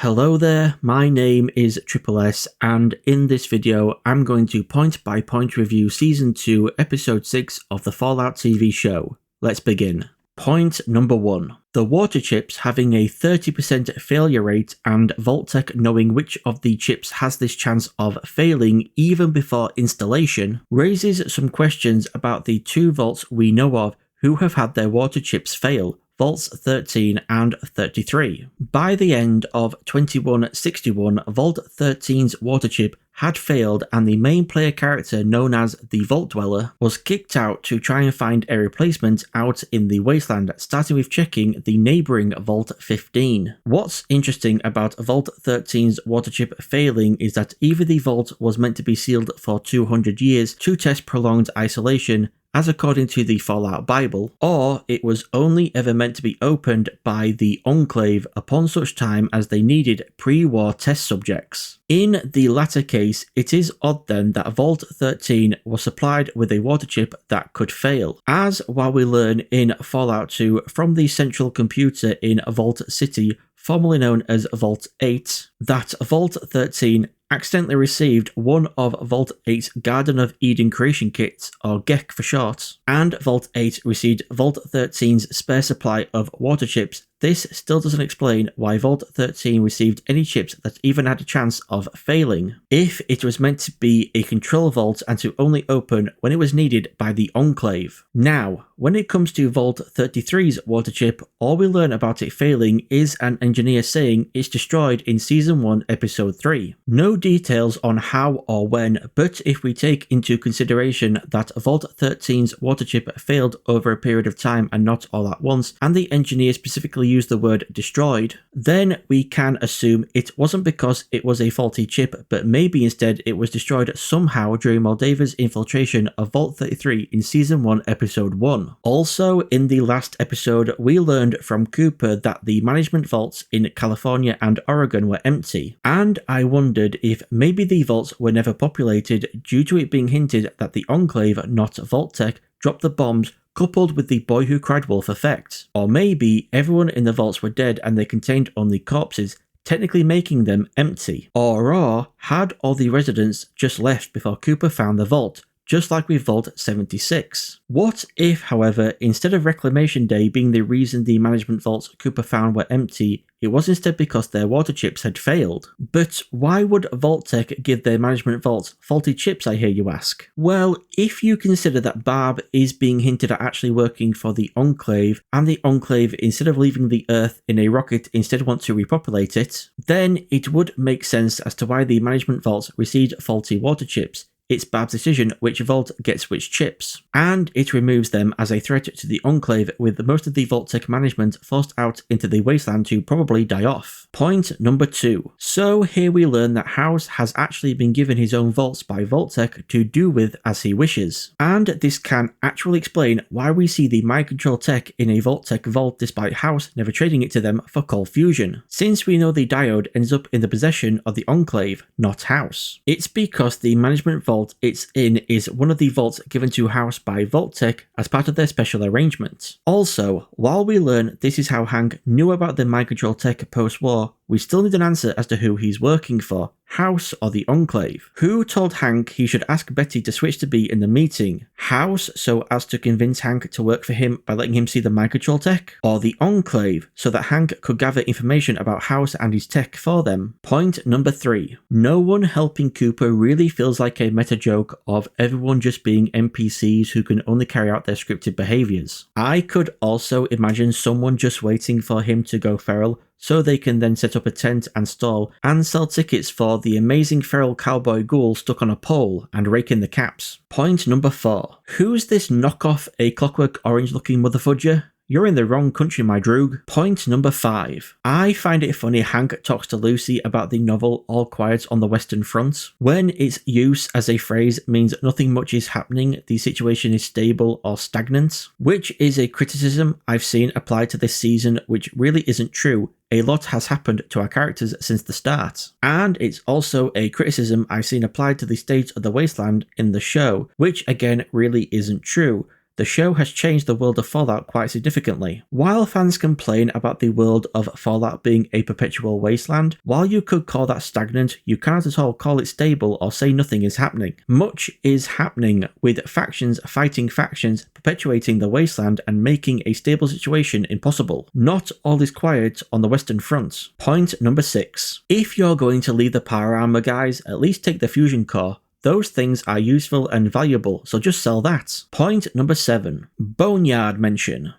Hello there, my name is Triple S, and in this video I'm going to point by point review Season 2 Episode 6 of the Fallout TV show. Let's begin. Point number 1. The water chips having a 30% failure rate and Vault-Tec knowing which of the chips has this chance of failing even before installation raises some questions about the two vaults we know of who have had their water chips fail. Vaults 13 and 33. By the end of 2161, Vault 13's water chip had failed and the main player character known as the Vault Dweller was kicked out to try and find a replacement out in the wasteland, starting with checking the neighbouring Vault 15. What's interesting about Vault 13's water chip failing is that either the vault was meant to be sealed for 200 years to test prolonged isolation, as according to the Fallout Bible, or it was only ever meant to be opened by the Enclave upon such time as they needed pre-war test subjects. In the latter case, it is odd then that Vault 13 was supplied with a water chip that could fail, as while we learn in Fallout 2 from the central computer in Vault City, formerly known as Vault 8, that Vault 13 accidentally received one of Vault 8's Garden of Eden creation kits, or GECK for short, and Vault 8 received Vault 13's spare supply of water chips. This still doesn't explain why Vault 13 received any chips that even had a chance of failing, if it was meant to be a control vault and to only open when it was needed by the Enclave. Now, when it comes to Vault 33's water chip, all we learn about it failing is an engineer saying it's destroyed in Season 1, Episode 3. No details on how or when, but if we take into consideration that Vault 13's water chip failed over a period of time and not all at once, and the engineer specifically used the word destroyed, then we can assume it wasn't because it was a faulty chip, but maybe instead it was destroyed somehow during Moldaver's infiltration of Vault 33 in Season 1, Episode 1. Also, in the last episode, we learned from Cooper that the management vaults in California and Oregon were empty, and I wondered if maybe the vaults were never populated due to it being hinted that the Enclave, not Vault-Tec, dropped the bombs coupled with the Boy Who Cried Wolf effect. Or maybe everyone in the vaults were dead and they contained only corpses, technically making them empty. Or had all the residents just left before Cooper found the vault, just like with Vault 76. What if, however, instead of Reclamation Day being the reason the management vaults Cooper found were empty, it was instead because their water chips had failed? But why would Vault-Tec give their management vaults faulty chips, I hear you ask? Well, if you consider that Barb is being hinted at actually working for the Enclave, and the Enclave, instead of leaving the Earth in a rocket, instead want to repopulate it, then it would make sense as to why the management vaults received faulty water chips. It's Barb's decision which vault gets which chips, and it removes them as a threat to the Enclave, with most of the Vault-Tec management forced out into the wasteland to probably die off. Point number 2. So here we learn that House has actually been given his own vaults by Vault-Tec to do with as he wishes, and this can actually explain why we see the mind control tech in a Vault-Tec vault despite House never trading it to them for cold fusion, since we know the diode ends up in the possession of the Enclave, not House. It's because the management vault it's in is one of the vaults given to House by Vault-Tec as part of their special arrangement. Also, while we learn this is how Hank knew about the mind control tech post-war, we still need an answer as to who he's working for, House or the Enclave. Who told Hank he should ask Betty to switch to be in the meeting? House, so as to convince Hank to work for him by letting him see the mind control tech? Or the Enclave, so that Hank could gather information about House and his tech for them? Point number 3. No one helping Cooper really feels like a meta joke of everyone just being NPCs who can only carry out their scripted behaviours. I could also imagine someone just waiting for him to go feral so they can then set up a tent and stall and sell tickets for the amazing feral cowboy ghoul stuck on a pole and rake in the caps. Point number 4. Who's this knockoff A Clockwork Orange looking motherfudger? You're in the wrong country, my droog. Point number 5. I find it funny Hank talks to Lucy about the novel All Quiet on the Western Front, when its use as a phrase means nothing much is happening, the situation is stable or stagnant, which is a criticism I've seen applied to this season, which really isn't true. A lot has happened to our characters since the start, and it's also a criticism I've seen applied to the state of the wasteland in the show, which again really isn't true. the show has changed the world of Fallout quite significantly. While fans complain about the world of Fallout being a perpetual wasteland, while you could call that stagnant, you cannot at all call it stable or say nothing is happening. Much is happening, with factions fighting factions, perpetuating the wasteland and making a stable situation impossible. Not all is quiet on the Western Front. Point number 6. If you're going to leave the power armor, guys, at least take the fusion core. Those things are useful and valuable, so just sell that. Point number 7. Boneyard mention.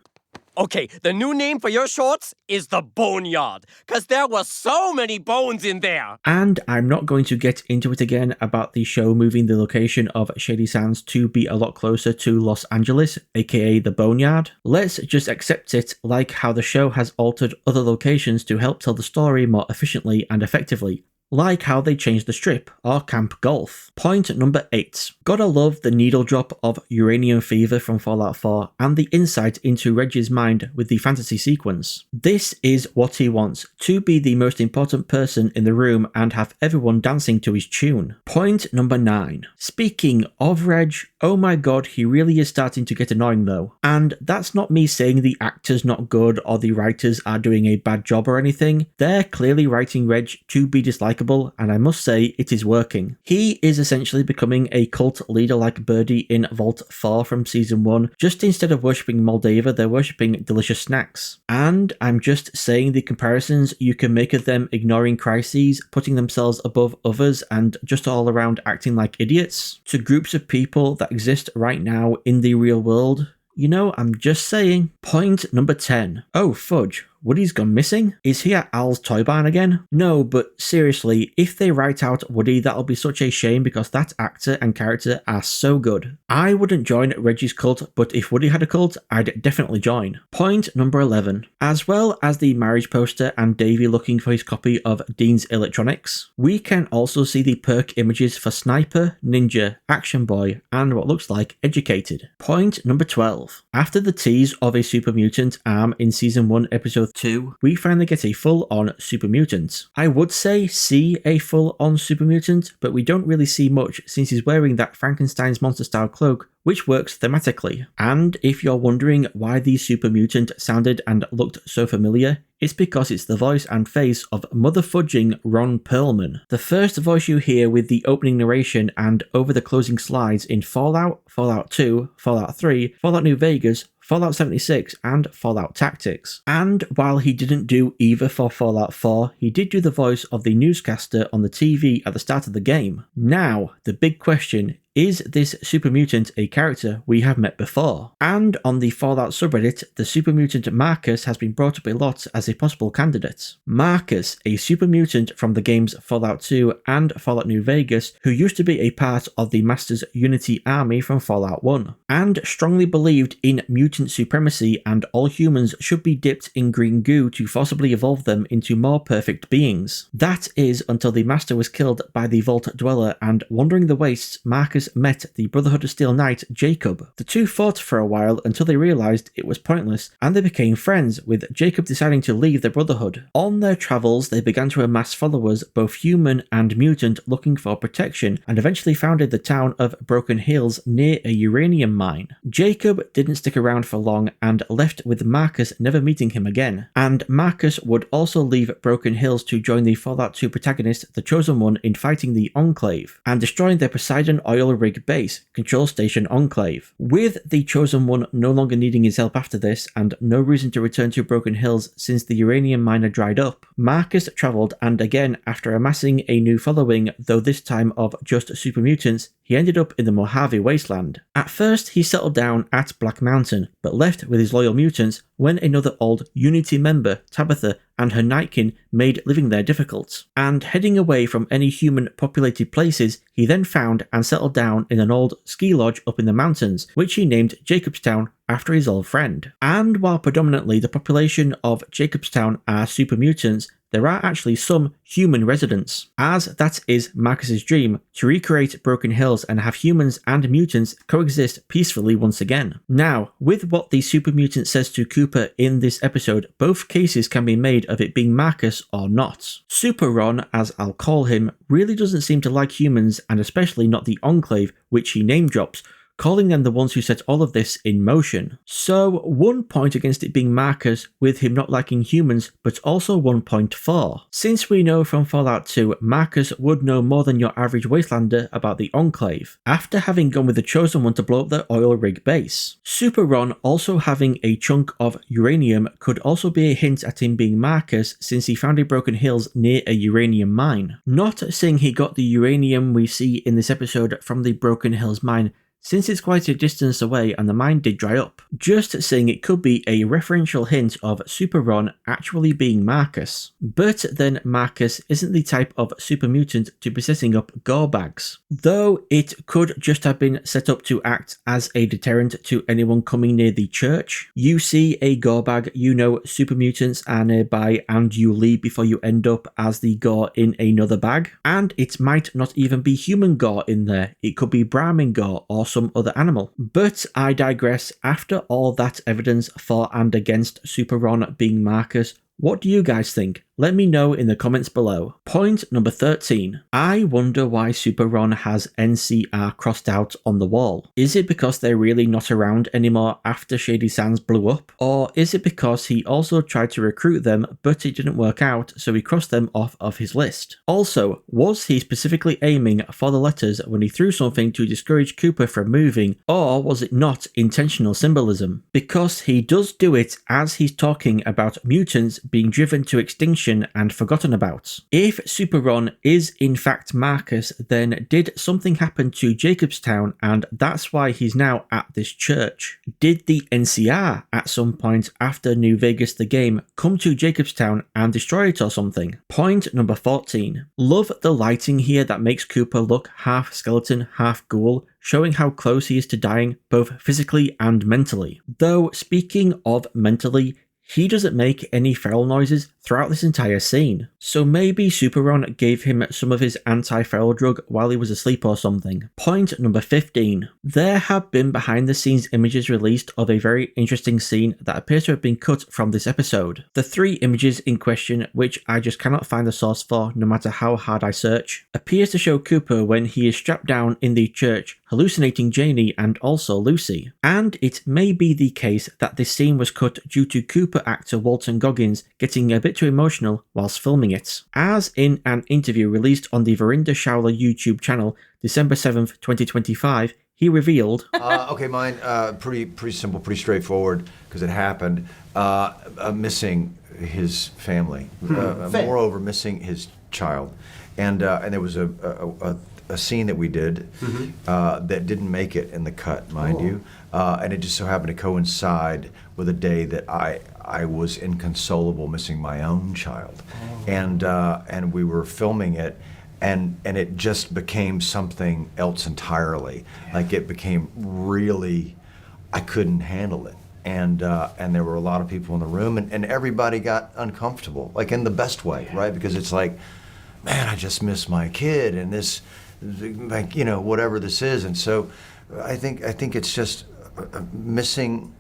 Okay, the new name for your shorts is the Boneyard, because there were so many bones in there. And I'm not going to get into it again about the show moving the location of Shady Sands to be a lot closer to Los Angeles, aka the Boneyard. Let's just accept it, like how the show has altered other locations to help tell the story more efficiently and effectively. Like how they changed the Strip, or Camp Golf. Point number 8. Gotta love the needle drop of uranium fever from Fallout 4 and the insight into Reg's mind with the fantasy sequence. This is what he wants, to be the most important person in the room and have everyone dancing to his tune. Point number 9. Speaking of Reg, oh my god, he really is starting to get annoying though. And that's not me saying the actor's not good or the writers are doing a bad job or anything. They're clearly writing Reg to be dislikable, and I must say it is working. He is essentially becoming a cult leader like Birdie in Vault 4 from Season 1, just instead of worshipping Moldava, they're worshipping delicious snacks. And I'm just saying the comparisons you can make of them ignoring crises, putting themselves above others, and just all around acting like idiots, to groups of people that exist right now in the real world. You know, I'm just saying. Point number 10. Oh, fudge. Woody's gone missing? Is he at Al's toy barn again? No, but seriously, if they write out Woody, that'll be such a shame because that actor and character are so good. I wouldn't join Reggie's cult, but if Woody had a cult, I'd definitely join. Point number 11. As well as the marriage poster and Davey looking for his copy of Dean's Electronics, we can also see the perk images for Sniper, Ninja, Action Boy, and what looks like Educated. Point number 12. After the tease of a super mutant arm in Season 1, Episode 2, we finally get a full-on super mutant. I would say see a full-on super mutant, but we don't really see much since he's wearing that Frankenstein's monster-style cloak, which works thematically. And if you're wondering why the super mutant sounded and looked so familiar, it's because it's the voice and face of motherfudging Ron Perlman. The first voice you hear with the opening narration and over the closing slides in Fallout, Fallout 2, Fallout 3, Fallout New Vegas, Fallout 76, and Fallout Tactics. And while he didn't do either for Fallout 4, he did do the voice of the newscaster on the TV at the start of the game. Now, the big question, is this super mutant a character we have met before? And on the Fallout subreddit, the super mutant Marcus has been brought up a lot as a possible candidate. Marcus, a super mutant from the games Fallout 2 and Fallout New Vegas, who used to be a part of the Master's Unity army from Fallout 1, and strongly believed in mutant supremacy and all humans should be dipped in green goo to forcibly evolve them into more perfect beings. That is until the Master was killed by the Vault Dweller, and wandering the wastes, Marcus met the Brotherhood of Steel Knight, Jacob. The two fought for a while until they realised it was pointless, and they became friends, with Jacob deciding to leave the Brotherhood. On their travels, they began to amass followers, both human and mutant, looking for protection, and eventually founded the town of Broken Hills near a uranium mine. Jacob didn't stick around for long and left, with Marcus never meeting him again. And Marcus would also leave Broken Hills to join the Fallout 2 protagonist, the Chosen One, in fighting the Enclave, and destroying their Poseidon oil rig base, Control Station Enclave. With the Chosen One no longer needing his help after this, and no reason to return to Broken Hills since the uranium mine had dried up, Marcus travelled, and again, after amassing a new following, though this time of just super mutants, he ended up in the Mojave Wasteland. At first, he settled down at Black Mountain, but left with his loyal mutants when another old Unity member, Tabitha, and her Nightkin made living there difficult. And heading away from any human-populated places, he then found and settled down in an old ski lodge up in the mountains, which he named Jacobstown after his old friend. And while predominantly the population of Jacobstown are super mutants, there are actually some human residents, as that is Marcus's dream, to recreate Broken Hills and have humans and mutants coexist peacefully once again. Now, with what the super mutant says to Cooper in this episode, both cases can be made of it being Marcus or not. Super Ron, as I'll call him, really doesn't seem to like humans, and especially not the Enclave, which he name drops, calling them the ones who set all of this in motion. So 1 point against it being Marcus, with him not liking humans, but also 1 point for. Since we know from Fallout 2, Marcus would know more than your average wastelander about the Enclave, after having gone with the Chosen One to blow up their oil rig base. Super Ron also having a chunk of uranium could also be a hint at him being Marcus, since he found a Broken Hills near a uranium mine. Not saying he got the uranium we see in this episode from the Broken Hills mine, since it's quite a distance away and the mine did dry up. Just saying it could be a referential hint of Super Ron actually being Marcus. But then Marcus isn't the type of super mutant to be setting up gore bags, though it could just have been set up to act as a deterrent to anyone coming near the church. You see a gore bag, you know super mutants are nearby, and you leave before you end up as the gore in another bag. And it might not even be human gore in there, it could be Brahmin gore or some other animal. But I digress. After all that evidence for and against Super Ron being Marcus, what do you guys think? Let me know in the comments below. Point number 13. I wonder why Super Ron has NCR crossed out on the wall. Is it because they're really not around anymore after Shady Sands blew up? Or is it because he also tried to recruit them but it didn't work out, so he crossed them off of his list? Also, was he specifically aiming for the letters when he threw something to discourage Cooper from moving, or was it not intentional symbolism? Because he does do it as he's talking about mutants being driven to extinction and forgotten about. If Super Ron is in fact Marcus, then did something happen to Jacobstown and that's why he's now at this church? Did the NCR at some point after New Vegas the game come to Jacobstown and destroy it or something? Point number 14. Love the lighting here that makes Cooper look half skeleton, half ghoul, showing how close he is to dying both physically and mentally. Though speaking of mentally, he doesn't make any feral noises throughout this entire scene. So maybe Super Ron gave him some of his anti-feral drug while he was asleep or something. Point number 15. There have been behind the scenes images released of a very interesting scene that appears to have been cut from this episode. The 3 images in question, which I just cannot find the source for no matter how hard I search, appears to show Cooper when he is strapped down in the church, hallucinating Janie and also Lucy. And it may be the case that this scene was cut due to Cooper actor Walton Goggins getting a bit too emotional whilst filming it. As in an interview released on the Verinda Showler YouTube channel December 7th, 2025, he revealed, okay, mine, pretty simple, pretty straightforward, because it happened. Missing his family. Moreover, missing his child. And there was a scene that we did that didn't make it in the cut, mind you. And it just so happened to coincide with a day that I was inconsolable, missing my own child. And we were filming it, and it just became something else entirely. Like it became really, I couldn't handle it. And there were a lot of people in the room, and everybody got uncomfortable, like in the best way, right? Because it's like, man, I just miss my kid, and this, like, you know, whatever this is. And so I think it's just missing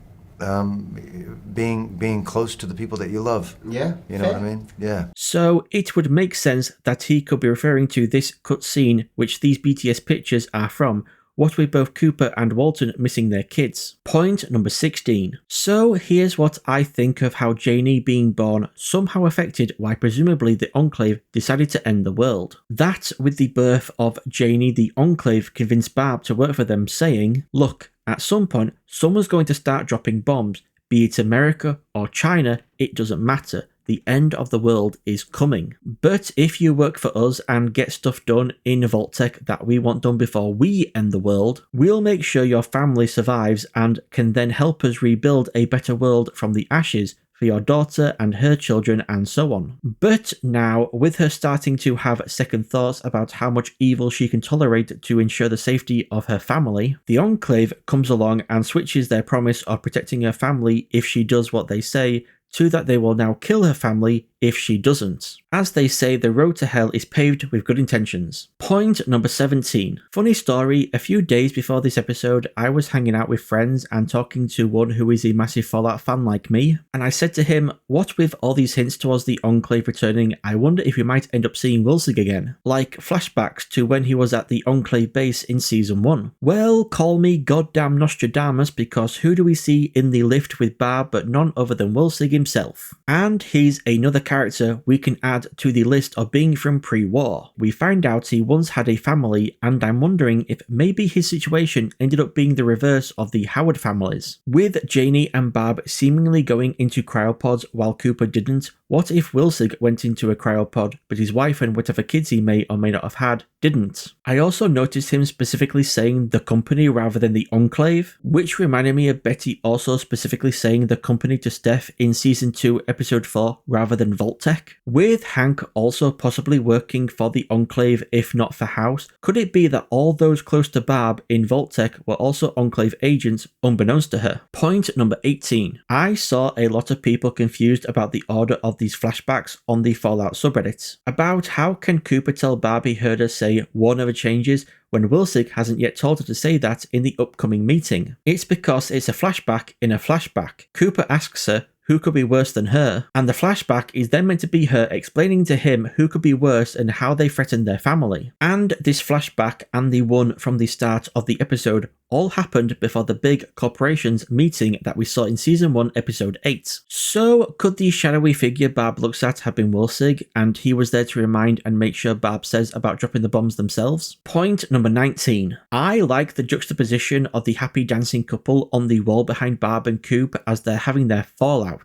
being close to the people that you love. Yeah. You know what I mean? Yeah. So it would make sense that he could be referring to this cut scene, which these BTS pictures are from, what with both Cooper and Walton missing their kids. Point number 16. So here's what I think of how Janie being born somehow affected why presumably the Enclave decided to end the world. That with the birth of Janie, the Enclave convinced Barb to work for them, saying, look, at some point someone's going to start dropping bombs, be it America or China, it doesn't matter. The end of the world is coming. But if you work for us and get stuff done in Vault-Tec that we want done before we end the world, we'll make sure your family survives and can then help us rebuild a better world from the ashes for your daughter and her children and so on. But now, with her starting to have second thoughts about how much evil she can tolerate to ensure the safety of her family, the Enclave comes along and switches their promise of protecting her family if she does what they say, to that they will now kill her family if she doesn't. As they say, the road to hell is paved with good intentions. Point number 17. Funny story, a few days before this episode, I was hanging out with friends and talking to one who is a massive Fallout fan like me, and I said to him, what with all these hints towards the Enclave returning, I wonder if we might end up seeing Wilsig again, like flashbacks to when he was at the Enclave base in Season 1. Well, call me goddamn Nostradamus, because who do we see in the lift with Barb but none other than Wilsig himself? And he's another character we can add to the list of being from pre-war. We find out he once had a family, and I'm wondering if maybe his situation ended up being the reverse of the Howard families. With Janie and Barb seemingly going into cryopods while Cooper didn't, what if Wilsig went into a cryopod, but his wife and whatever kids he may or may not have had didn't? I also noticed him specifically saying the company rather than the Enclave, which reminded me of Betty also specifically saying the company to Steph in Season 2, Episode 4 rather than Vault-Tec. With Hank also possibly working for the Enclave if not for House, could it be that all those close to Barb in Vault-Tec were also Enclave agents unbeknownst to her? Point number 18. I saw a lot of people confused about the order of these flashbacks on the Fallout subreddit, about how can Cooper tell Barb he heard her say war never changes when Wilsig hasn't yet told her to say that in the upcoming meeting. It's because it's a flashback in a flashback. Cooper asks her who could be worse than her, and the flashback is then meant to be her explaining to him who could be worse and how they threatened their family. And this flashback and the one from the start of the episode all happened before the big corporations meeting that we saw in Season 1, Episode 8. So could the shadowy figure Barb looks at have been Wilsig, and he was there to remind and make sure Barb says about dropping the bombs themselves? Point number 19. I like the juxtaposition of the happy dancing couple on the wall behind Barb and Coop as they're having their fallout.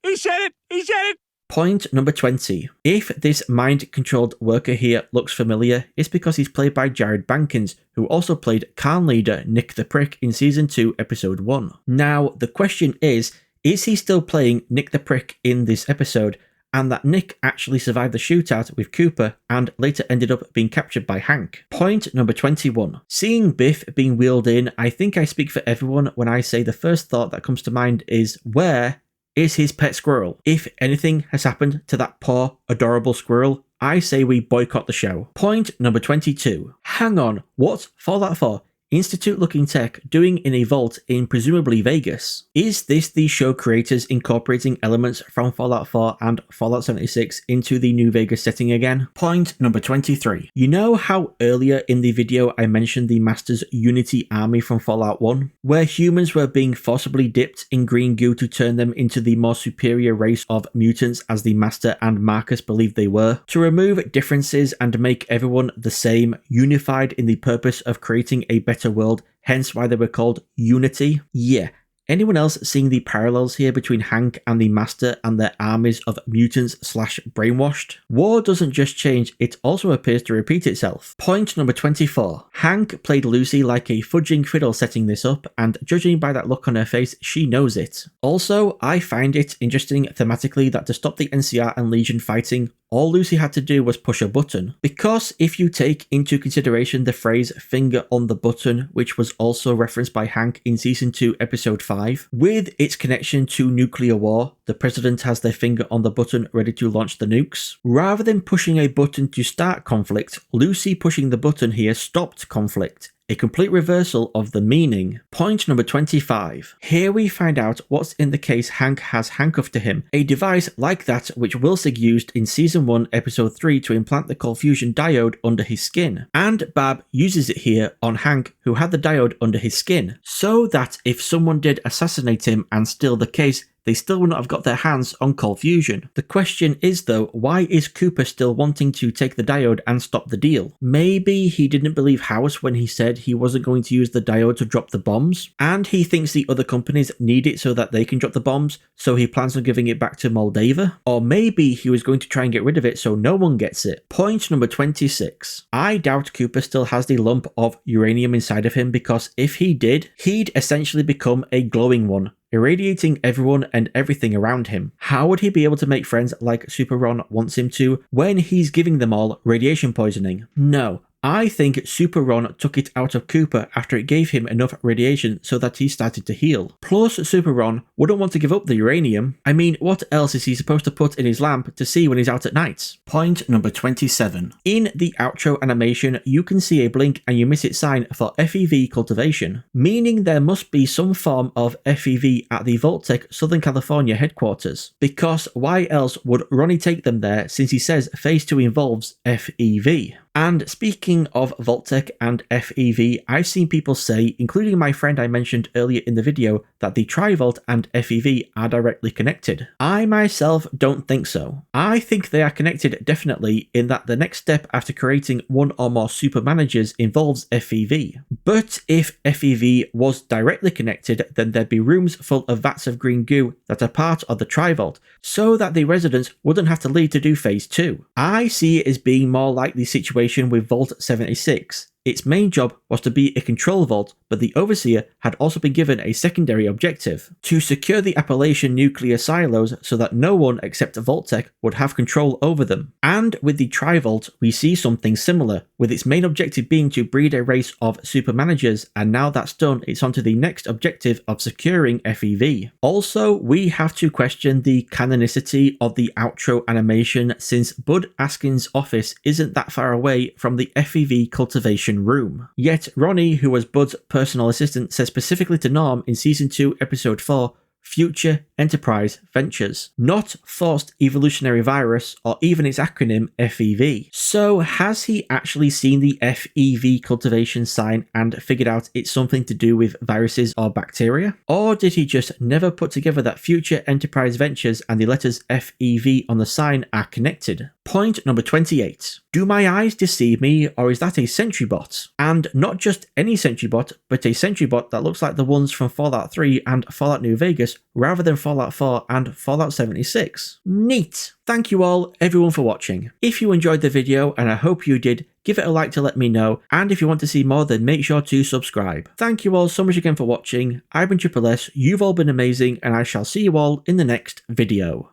He said it! He said it! Point number 20. If this mind-controlled worker here looks familiar, it's because he's played by Jared Bankins, who also played Khan leader Nick the Prick in Season 2, Episode 1. Now, the question is he still playing Nick the Prick in this episode, and that Nick actually survived the shootout with Cooper and later ended up being captured by Hank? Point number 21. Seeing Biff being wheeled in, I think I speak for everyone when I say the first thought that comes to mind is, where is his pet squirrel? If anything has happened to that poor, adorable squirrel, I say we boycott the show. Point number 22. Hang on, what? Fallout 4? Institute-looking tech doing in a vault in presumably Vegas. Is this the show creators incorporating elements from Fallout 4 and Fallout 76 into the New Vegas setting again? Point number 23. You know how earlier in the video I mentioned the Master's Unity army from Fallout 1, where humans were being forcibly dipped in green goo to turn them into the more superior race of mutants as the Master and Marcus believed they were, to remove differences and make everyone the same, unified in the purpose of creating a better world, hence why they were called Unity? Yeah. Anyone else seeing the parallels here between Hank and the Master and their armies of mutants / brainwashed? War doesn't just change, it also appears to repeat itself. Point number 24. Hank played Lucy like a fudging fiddle setting this up, and judging by that look on her face, she knows it. Also, I find it interesting thematically that to stop the NCR and Legion fighting, all Lucy had to do was push a button. Because if you take into consideration the phrase finger on the button, which was also referenced by Hank in Season 2, Episode 5, with its connection to nuclear war, the president has their finger on the button ready to launch the nukes. Rather than pushing a button to start conflict, Lucy pushing the button here stopped conflict. A complete reversal of the meaning. Point number 25. Here we find out what's in the case Hank has handcuffed to him, a device like that which Wilsig used in Season 1, Episode 3 to implant the cold fusion diode under his skin. And Barb uses it here on Hank, who had the diode under his skin, so that if someone did assassinate him and steal the case, they still would not have got their hands on cold fusion. The question is though, why is Cooper still wanting to take the diode and stop the deal? Maybe he didn't believe House when he said he wasn't going to use the diode to drop the bombs, and he thinks the other companies need it so that they can drop the bombs, so he plans on giving it back to Moldava? Or maybe he was going to try and get rid of it so no one gets it. Point number 26. I doubt Cooper still has the lump of uranium inside of him, because if he did, he'd essentially become a glowing one, irradiating everyone and everything around him. How would he be able to make friends like Super Ron wants him to when he's giving them all radiation poisoning? No, I think Super Ron took it out of Cooper after it gave him enough radiation so that he started to heal. Plus, Super Ron wouldn't want to give up the uranium. I mean, what else is he supposed to put in his lamp to see when he's out at night? Point number 27. In the outro animation, you can see a blink and you miss it sign for FEV cultivation, meaning there must be some form of FEV at the Vault-Tec Southern California headquarters. Because why else would Ronnie take them there since he says Phase 2 involves FEV? And speaking of Vault-Tec and FEV, I've seen people say, including my friend I mentioned earlier in the video, that the Tri-Vault and FEV are directly connected. I myself don't think so. I think they are connected definitely in that the next step after creating one or more super managers involves FEV. But if FEV was directly connected, then there'd be rooms full of vats of green goo that are part of the Tri-Vault, so that the residents wouldn't have to leave to do Phase 2. I see it as being more like the situation with Vault 76. Its main job was to be a control vault, but the Overseer had also been given a secondary objective: to secure the Appalachian nuclear silos so that no one except Vault-Tec would have control over them. And with the Tri-Vault, we see something similar, with its main objective being to breed a race of super managers, and now that's done, it's on to the next objective of securing FEV. Also, we have to question the canonicity of the outro animation, since Bud Askin's office isn't that far away from the FEV cultivation room. Yet Ronnie, who was Bud's personal assistant, says specifically to Norm in Season 2, Episode 4, Future Enterprise Ventures, not Forced Evolutionary Virus or even its acronym FEV. So has he actually seen the FEV cultivation sign and figured out it's something to do with viruses or bacteria? Or did he just never put together that Future Enterprise Ventures and the letters FEV on the sign are connected? Point number 28. Do my eyes deceive me, or is that a sentry bot? And not just any sentry bot, but a sentry bot that looks like the ones from Fallout 3 and Fallout New Vegas, rather than Fallout 4 and Fallout 76. Neat! Thank you all, everyone, for watching. If you enjoyed the video, and I hope you did, give it a like to let me know, and if you want to see more, then make sure to subscribe. Thank you all so much again for watching. I've been Triple S, you've all been amazing, and I shall see you all in the next video.